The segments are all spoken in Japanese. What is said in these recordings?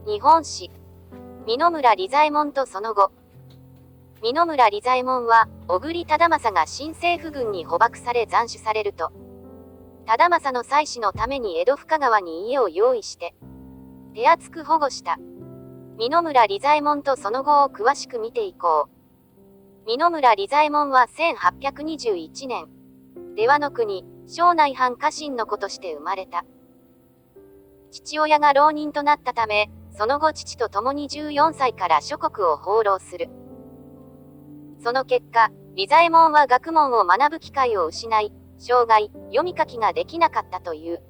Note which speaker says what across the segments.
Speaker 1: 日本史。三野村利左衛門とその後。三野村利左衛門は、小栗忠正が新政府軍に捕獲され斬首されると、忠正の妻子のために江戸深川に家を用意して、手厚く保護した。三野村利左衛門とその後を詳しく見ていこう。三野村利左衛門は1821年、出羽国、庄内藩家臣の子として生まれた。父親が浪人となったため、その後父と共に14歳から諸国を放浪する。その結果、利左衛門は学問を学ぶ機会を失い、生涯、読み書きができなかったという。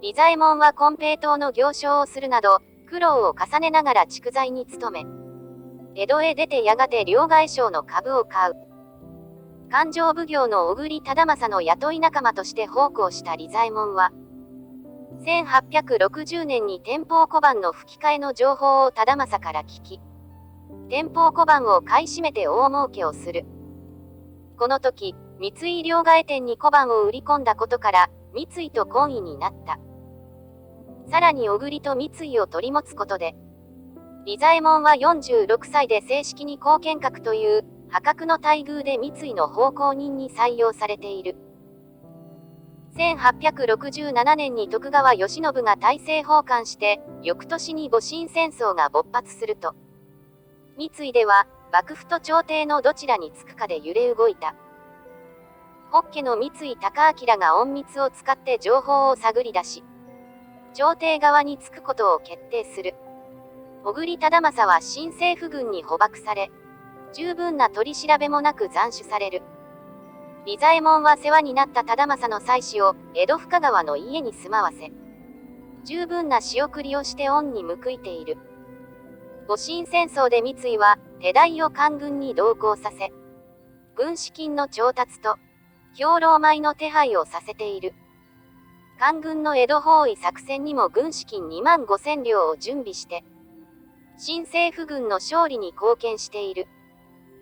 Speaker 1: 利左衛門は金平糖の行商をするなど、苦労を重ねながら蓄財に努め、江戸へ出てやがて両替商の株を買う。勘定奉行の小栗忠正の雇い仲間として奉公した利左衛門は、1860年に天保小判の吹き替えの情報を忠正から聞き、天保小判を買い占めて大儲けをする。この時、三井両替店に小判を売り込んだことから、三井と懇意になった。さらに小栗と三井を取り持つことで、利左衛門は46歳で正式に後見格という破格の待遇で三井の奉公人に採用されている。1867年に徳川慶喜が大政奉還して、翌年に戊辰戦争が勃発すると、三井では幕府と朝廷のどちらにつくかで揺れ動いた。北家の三井高明が隠密を使って情報を探り出し、朝廷側につくことを決定する。小栗忠正は新政府軍に捕獲され、十分な取り調べもなく斬首される。利左衛門は世話になった忠正の妻子を江戸深川の家に住まわせ、十分な仕送りをして恩に報いている。戊辰戦争で三井は手代を官軍に同行させ、軍資金の調達と兵糧米の手配をさせている。官軍の江戸包囲作戦にも軍資金25000両を準備して、新政府軍の勝利に貢献している。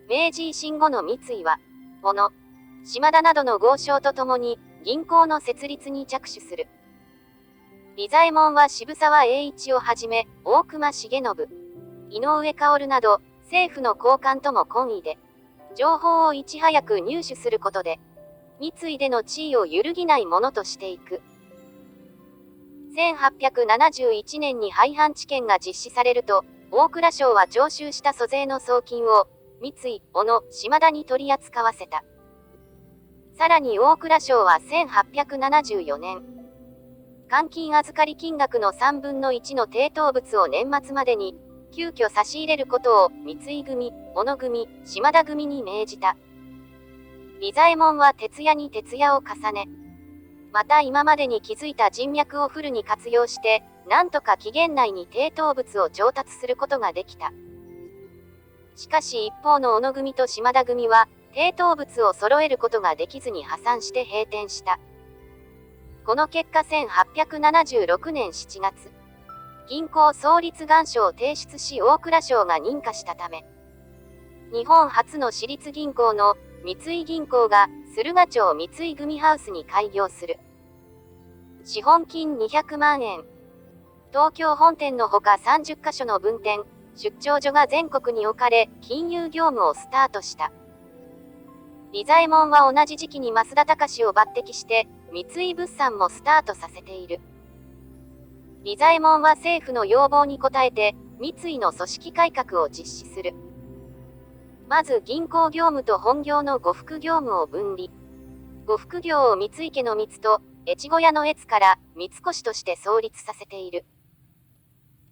Speaker 1: 明治維新後の三井は、小野、島田などの豪商とともに銀行の設立に着手する。利左衛門は渋沢栄一をはじめ、大隈重信、井上馨など、政府の高官とも懇意で、情報をいち早く入手することで、三井での地位を揺るぎないものとしていく。1871年に廃藩置県が実施されると、大蔵省は徴収した租税の送金を、三井、小野、島田に取り扱わせた。さらに大蔵省は1874年、換金預かり金額の3分の1の抵当物を年末までに、急遽差し入れることを三井組、小野組、島田組に命じた。利左衛門は徹夜に徹夜を重ね、また今までに築いた人脈をフルに活用して、なんとか期限内に抵当物を調達することができた。しかし一方の小野組と島田組は、抵当物を揃えることができずに破産して閉店した。この結果1876年7月、銀行創立願書を提出し大蔵省が認可したため、日本初の私立銀行の三井銀行が駿河町三井組ハウスに開業する。資本金200万円。東京本店のほか30カ所の分店、出張所が全国に置かれ、金融業務をスタートした。利左衛門は同じ時期に増田隆を抜擢して、三井物産もスタートさせている。利左衛門は政府の要望に応えて、三井の組織改革を実施する。まず銀行業務と本業の呉服業務を分離。呉服業を三井家の三つと、越後屋の越から三越として創立させている。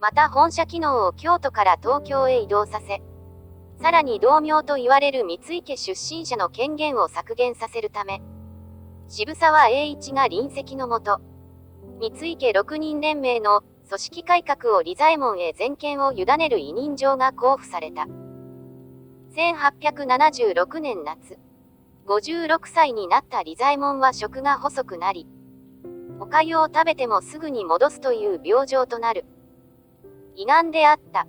Speaker 1: また本社機能を京都から東京へ移動させ、さらに同名と言われる三井家出身者の権限を削減させるため、渋沢栄一が臨席のもと、三井家6人連盟の組織改革を利左衛門へ全権を委ねる委任状が交付された。1876年夏、56歳になった利左衛門は食が細くなり、お粥を食べてもすぐに戻すという病状となる。胃がんであった。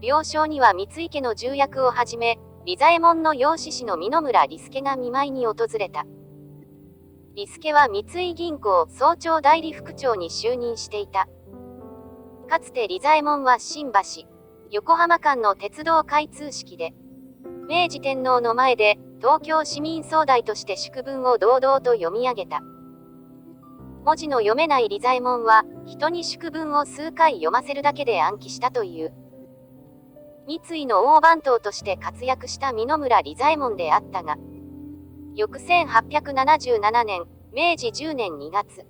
Speaker 1: 病床には三井家の重役をはじめ、利左衛門の養子師の美濃村利助が見舞いに訪れた。利助は三井銀行総長代理副長に就任していた。かつて利左衛門は新橋、横浜間の鉄道開通式で、明治天皇の前で東京市民総代として祝文を堂々と読み上げた。文字の読めない利左衛門は、人に祝文を数回読ませるだけで暗記したという。三井の大番頭として活躍した三野村利左衛門であったが、翌1877年、明治10年2月、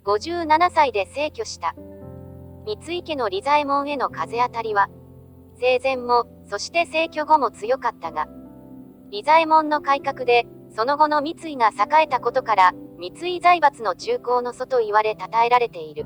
Speaker 1: 57歳で逝去した。三井家の利左衛門への風当たりは、生前も、そして逝去後も強かったが、利左衛門の改革で、その後の三井が栄えたことから、三井財閥の中興の祖と言われ称えられている。